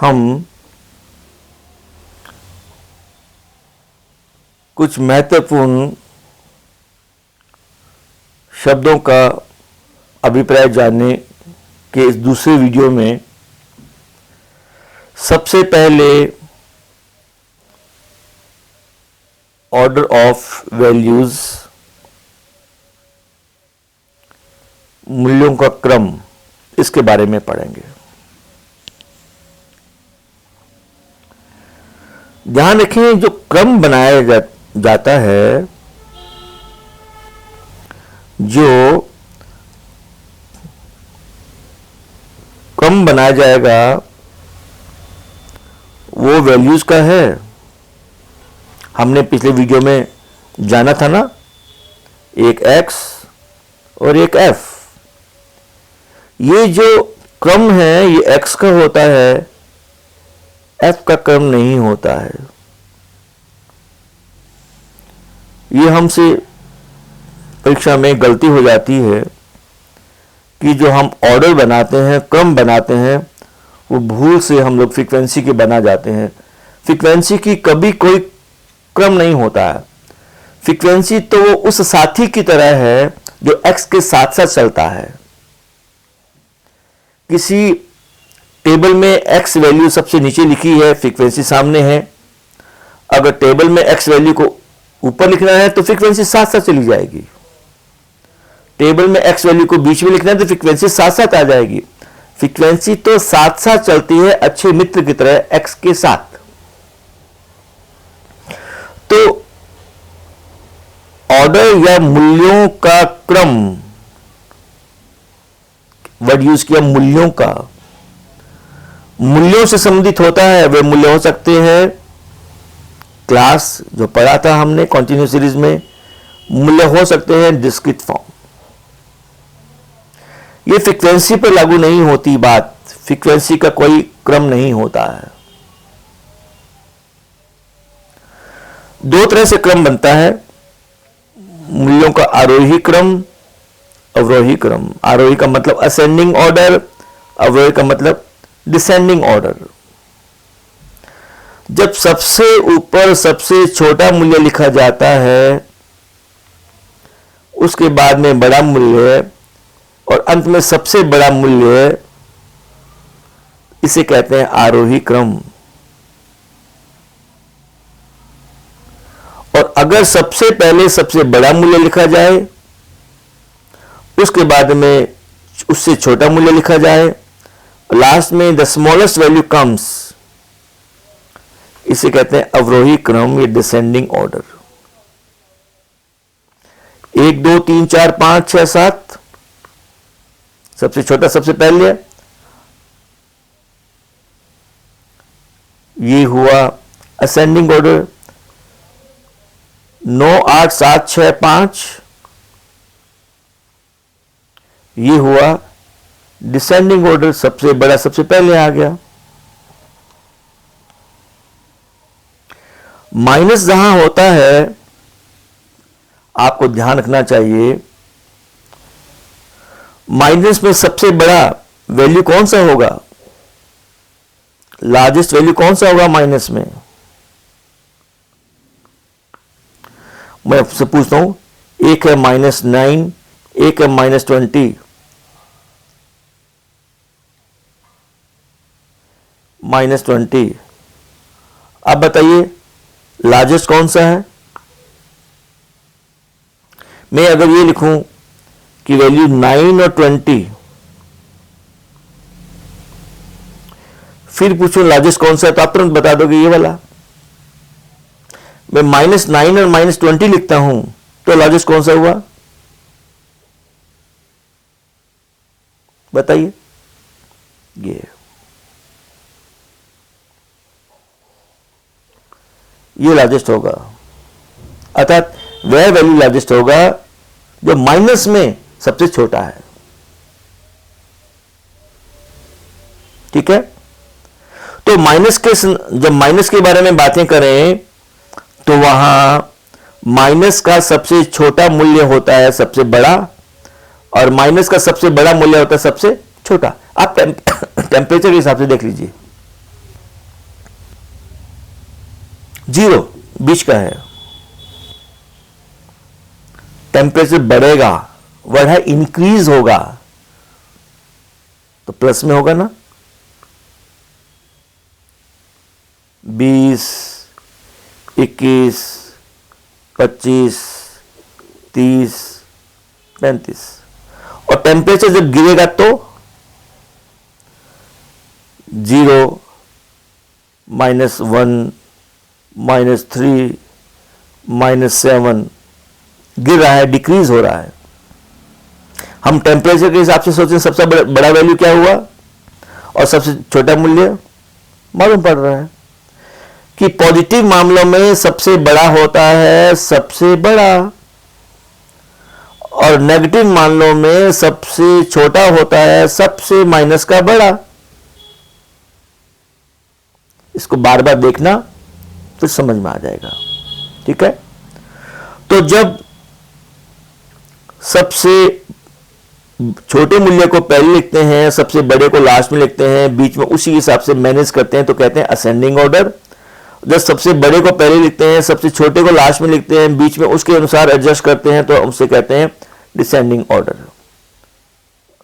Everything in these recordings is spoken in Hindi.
हम कुछ महत्वपूर्ण शब्दों का अभिप्राय जानने के इस दूसरे वीडियो में सबसे पहले ऑर्डर ऑफ वैल्यूज, मूल्यों का क्रम, इसके बारे में पढ़ेंगे। ध्यान रखें, जो क्रम बनाया जाता है, जो क्रम बनाया जाएगा वो वैल्यूज का है। हमने पिछले वीडियो में जाना था ना, एक x और एक f। ये जो क्रम है ये x का होता है, f का क्रम नहीं होता है। ये हमसे परीक्षा में गलती हो जाती है कि जो हम ऑर्डर बनाते हैं, क्रम बनाते हैं, वो भूल से हम लोग फ्रीक्वेंसी के बना जाते हैं। फ्रीक्वेंसी की कभी कोई क्रम नहीं होता है। फ्रीक्वेंसी तो वो उस साथी की तरह है जो x के साथ साथ चलता है। किसी टेबल में x वैल्यू सबसे नीचे लिखी है, फ्रीक्वेंसी सामने है। अगर टेबल में x वैल्यू को ऊपर लिखना है तो फ्रीक्वेंसी साथ साथ चली जाएगी। टेबल में x वैल्यू को बीच में लिखना है तो फ्रीक्वेंसी साथ साथ आ जाएगी। फ्रीक्वेंसी तो साथ साथ चलती है अच्छे मित्र की तरह x के साथ। तो ऑर्डर या मूल्यों का क्रम, वर्ड यूज किया मूल्यों का, मूल्यों से संबंधित होता है। वे मूल्य हो सकते हैं क्लास जो पढ़ा था हमने कंटिन्यूअस सीरीज में, मूल्य हो सकते हैं डिस्क्रीट फॉर्म। ये फ्रीक्वेंसी पर लागू नहीं होती बात। फ्रीक्वेंसी का कोई क्रम नहीं होता है। दो तरह से क्रम बनता है मूल्यों का, आरोही क्रम, अवरोही क्रम। आरोही का मतलब असेंडिंग ऑर्डर, अवरोही का मतलब डिसेंडिंग ऑर्डर। जब सबसे ऊपर सबसे छोटा मूल्य लिखा जाता है, उसके बाद में बड़ा मूल्य और अंत में सबसे बड़ा मूल्य, इसे कहते हैं आरोही क्रम। और अगर सबसे पहले सबसे बड़ा मूल्य लिखा जाए, उसके बाद में उससे छोटा मूल्य लिखा जाए, लास्ट में द स्मॉलेस्ट वैल्यू कम्स, इसे कहते हैं अवरोही क्रम या डिसेंडिंग ऑर्डर। 1 2 3 4 5 6 7, सबसे छोटा सबसे पहले, ये हुआ असेंडिंग ऑर्डर। 9 8 7 6 5, ये हुआ डिसेंडिंग ऑर्डर, सबसे बड़ा सबसे पहले आ गया। माइनस जहां होता है, आपको ध्यान रखना चाहिए, माइनस में सबसे बड़ा वैल्यू कौन सा होगा, लार्जेस्ट वैल्यू कौन सा होगा माइनस में। मैं आपसे पूछता हूं, एक है -9, एक है -20, -20। अब बताइए लार्जेस्ट कौन सा है। मैं अगर ये लिखूं कि वैल्यू 9 और 20, फिर पूछूं लार्जेस्ट कौन सा है, तो आप तुरंत बता दोगे ये वाला। मैं -9 और -20 लिखता हूं तो लार्जेस्ट कौन सा हुआ, बताइए। ये लार्जेस्ट होगा, अर्थात वह वैल्यू लार्जेस्ट होगा जो माइनस में सबसे छोटा है। ठीक है, तो जब माइनस के बारे में बातें करें तो वहां माइनस का सबसे छोटा मूल्य होता है सबसे बड़ा, और माइनस का सबसे बड़ा मूल्य होता है सबसे छोटा। आप टेम्परेचर के हिसाब से देख लीजिए। 0 बीच का है। टेम्परेचर बढ़ेगा, वर्ड है इंक्रीज होगा, तो प्लस में होगा ना। 20, 21, 25, 30, 35। और टेम्परेचर जब गिरेगा तो 0, -1, -3, -7 गिर रहा है, डिक्रीज हो रहा है। हम टेम्परेचर के हिसाब से सोचें सबसे बड़ा वैल्यू क्या हुआ और सबसे छोटा मूल्य मालूम पड़ रहा है कि पॉजिटिव मामलों में सबसे बड़ा होता है सबसे बड़ा, और नेगेटिव मामलों में सबसे छोटा होता है सबसे माइनस का बड़ा। इसको बार बार देखना तो समझ में आ जाएगा। ठीक है, तो जब सबसे छोटे मूल्य को पहले लिखते हैं, सबसे बड़े को लास्ट में लिखते हैं, बीच में उसी हिसाब से मैनेज करते हैं तो कहते हैं असेंडिंग ऑर्डर। जब सबसे बड़े को पहले लिखते हैं, सबसे छोटे को लास्ट में लिखते हैं, बीच में उसके अनुसार एडजस्ट करते हैं तो उसे कहते हैं डिसेंडिंग ऑर्डर।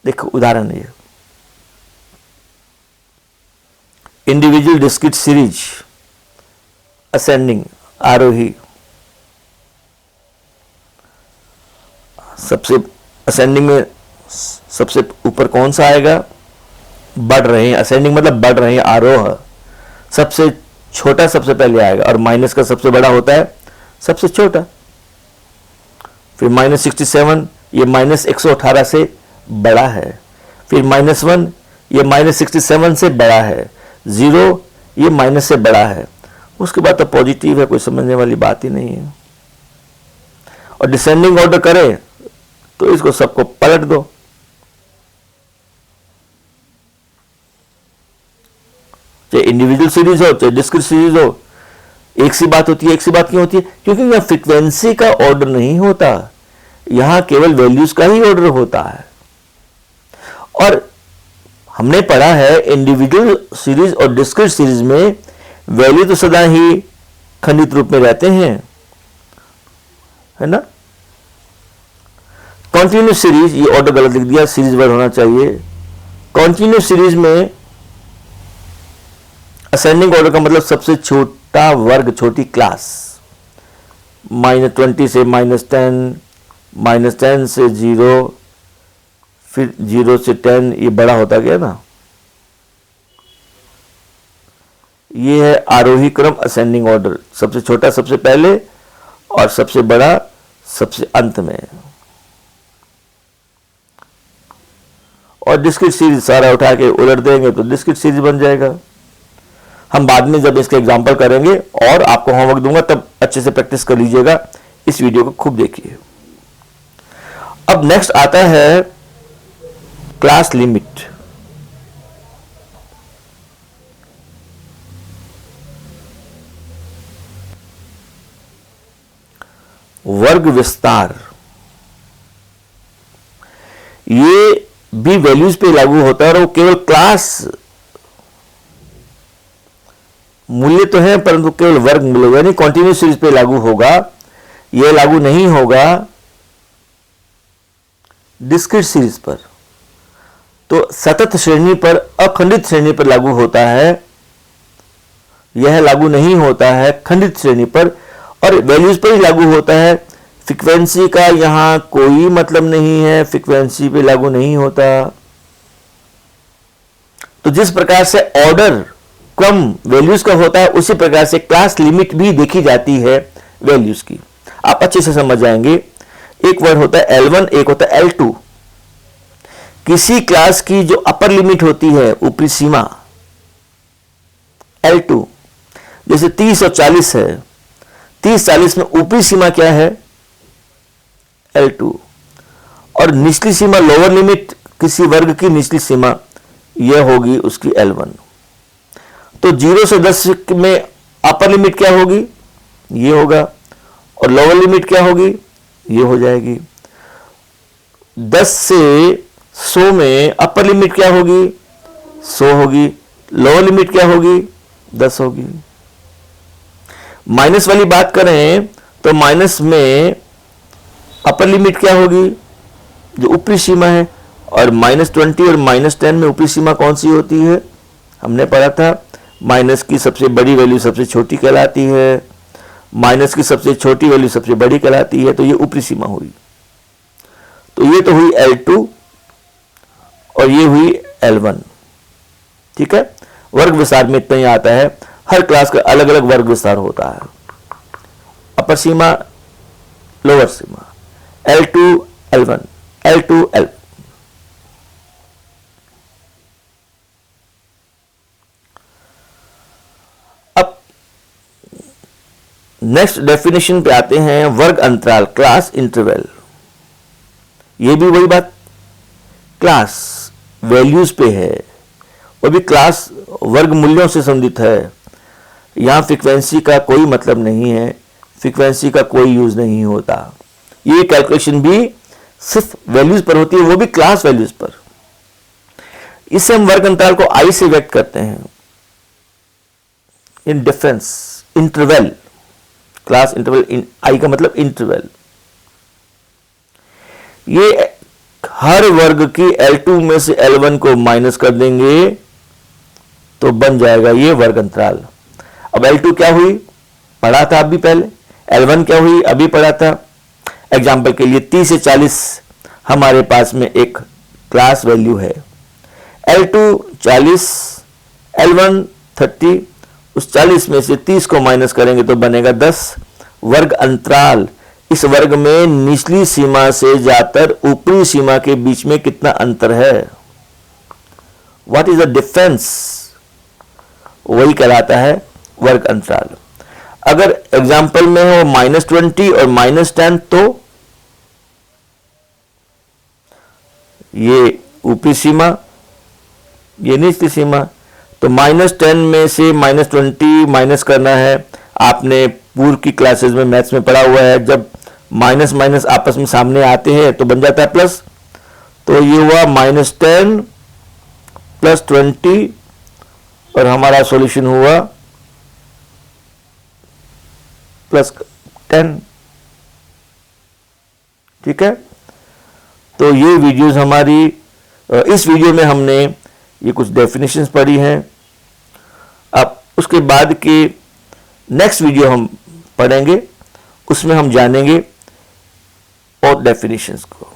देखो उदाहरण है, इंडिविजुअल डिस्क्रीट सीरीज असेंडिंग, आरोही। सबसे असेंडिंग में सबसे ऊपर कौन सा आएगा? बढ़ रहे हैं, असेंडिंग मतलब बढ़ रहे हैं, आरोह। सबसे छोटा सबसे पहले आएगा और माइनस का सबसे बड़ा होता है सबसे छोटा। फिर -67 ये -118 से बड़ा है। फिर -1 ये -67 से बड़ा है। 0 ये माइनस से बड़ा है। उसके बाद तो पॉजिटिव है, कोई समझने वाली बात ही नहीं है। और डिसेंडिंग ऑर्डर करें तो इसको सबको पलट दो। चाहे इंडिविजुअल सीरीज हो चाहे डिस्क्रीट सीरीज हो, एक सी बात होती है। एक सी बात क्यों होती है? क्योंकि यहां फ्रीक्वेंसी का ऑर्डर नहीं होता, यहां केवल वैल्यूज का ही ऑर्डर होता है। और हमने पढ़ा है इंडिविजुअल सीरीज और डिस्क्रीट सीरीज में वैल्यू तो सदा ही खंडित रूप में रहते हैं, है ना। कॉन्टिन्यूस सीरीज, ये ऑर्डर गलत लिख दिया, सीरीज वर्ड होना चाहिए। कॉन्टिन्यूस सीरीज में असेंडिंग ऑर्डर का मतलब सबसे छोटा वर्ग, छोटी क्लास। -20 से -10, -10 से 0, फिर 0 से 10, ये बड़ा होता गया ना। ये है आरोही क्रम, असेंडिंग ऑर्डर। सबसे छोटा सबसे पहले और सबसे बड़ा सबसे अंत में। और डिस्क्रीट सीरीज सारा उठा के उलट देंगे तो डिस्क्रीट सीरीज बन जाएगा। हम बाद में जब इसके एग्जाम्पल करेंगे और आपको होमवर्क दूंगा तब अच्छे से प्रैक्टिस कर लीजिएगा। इस वीडियो को खूब देखिए। अब नेक्स्ट आता है क्लास लिमिट। वर्ग विस्तार, ये भी वैल्यूज पे लागू होता है और वो केवल क्लास मूल्य तो है परंतु केवल वर्ग मूल्य, यानी कॉन्टिन्यूस सीरीज पे लागू होगा। यह लागू नहीं होगा डिस्क्रीट सीरीज पर। तो सतत श्रेणी पर, अखंडित श्रेणी पर लागू होता है, यह लागू नहीं होता है खंडित श्रेणी पर। और वैल्यूज पर ही लागू होता है। फ्रीक्वेंसी का यहां कोई मतलब नहीं है, फ्रीक्वेंसी पे लागू नहीं होता। तो जिस प्रकार से ऑर्डर क्रम वैल्यूज का होता है उसी प्रकार से क्लास लिमिट भी देखी जाती है वैल्यूज की। आप अच्छे से समझ जाएंगे। एक वर्ड होता है L1, एक होता है L2। किसी क्लास की जो अपर लिमिट होती है, ऊपरी सीमा, L2, जैसे 30 और 40 है। 30-40 में ऊपरी सीमा क्या है? L2। और निचली सीमा, लोअर लिमिट, किसी वर्ग की निचली सीमा, यह होगी उसकी L1। तो 0 से 10 में अपर लिमिट क्या होगी? ये होगा। और लोअर लिमिट क्या होगी? ये हो जाएगी। 10 से 100 में अपर लिमिट क्या होगी? 100 होगी। लोअर लिमिट क्या होगी? 10 होगी। माइनस वाली बात करें तो माइनस में अपर लिमिट क्या होगी, जो ऊपरी सीमा है, और -20 और -10 में ऊपरी सीमा कौन सी होती है, हमने पढ़ा था माइनस की सबसे बड़ी वैल्यू सबसे छोटी कहलाती है, माइनस की सबसे छोटी वैल्यू सबसे बड़ी कहलाती है, तो ये ऊपरी सीमा हुई। तो ये तो हुई L2 और ये हुई L1। ठीक है, वर्ग विस्तार में इतना ही आता है, हर क्लास का अलग अलग वर्ग विस्तार होता है। अपर सीमा, लोअर सीमा, L2 L1, L2 L। अब नेक्स्ट डेफिनेशन पे आते हैं, वर्ग अंतराल, क्लास इंटरवल। ये भी वही बात, क्लास वैल्यूज पे है, वो भी क्लास वर्ग मूल्यों से संबंधित है। यहां फ्रीक्वेंसी का कोई मतलब नहीं है, फ्रीक्वेंसी का कोई यूज नहीं होता। ये कैलकुलेशन भी सिर्फ वैल्यूज पर होती है, वो भी क्लास वैल्यूज पर। इससे हम वर्ग अंतराल को आई से व्यक्त करते हैं, इन difference interval, class interval, I का मतलब इंटरवल। ये हर वर्ग की L2 में से L1 को माइनस कर देंगे तो बन जाएगा ये वर्ग अंतराल। अब L2 क्या हुई, पढ़ा था अभी पहले, L1 क्या हुई, अभी पढ़ा था। एग्जाम्पल के लिए 30 से 40 हमारे पास में एक क्लास वैल्यू है, L2 40, L1 30, उस 40 में से 30 को माइनस करेंगे तो बनेगा 10। वर्ग अंतराल, इस वर्ग में निचली सीमा से जाकर ऊपरी सीमा के बीच में कितना अंतर है, व्हाट इज द डिफरेंस, वही कहलाता है वर्ग अंतराल। अगर एग्जाम्पल में हो -20 और -10 तो ये ऊपरी सीमा, ये निचली सीमा, तो -10 में से -20 माइनस करना है। आपने पूर्व की क्लासेस में मैथ्स में पढ़ा हुआ है, जब माइनस माइनस आपस में सामने आते हैं तो बन जाता है प्लस। तो ये हुआ -10 + 20 और हमारा सॉल्यूशन हुआ +10। ठीक है, तो ये वीडियोस हमारी, इस वीडियो में हमने ये कुछ डेफिनेशंस पढ़ी हैं। अब उसके बाद के नेक्स्ट वीडियो हम पढ़ेंगे, उसमें हम जानेंगे और डेफिनेशंस को।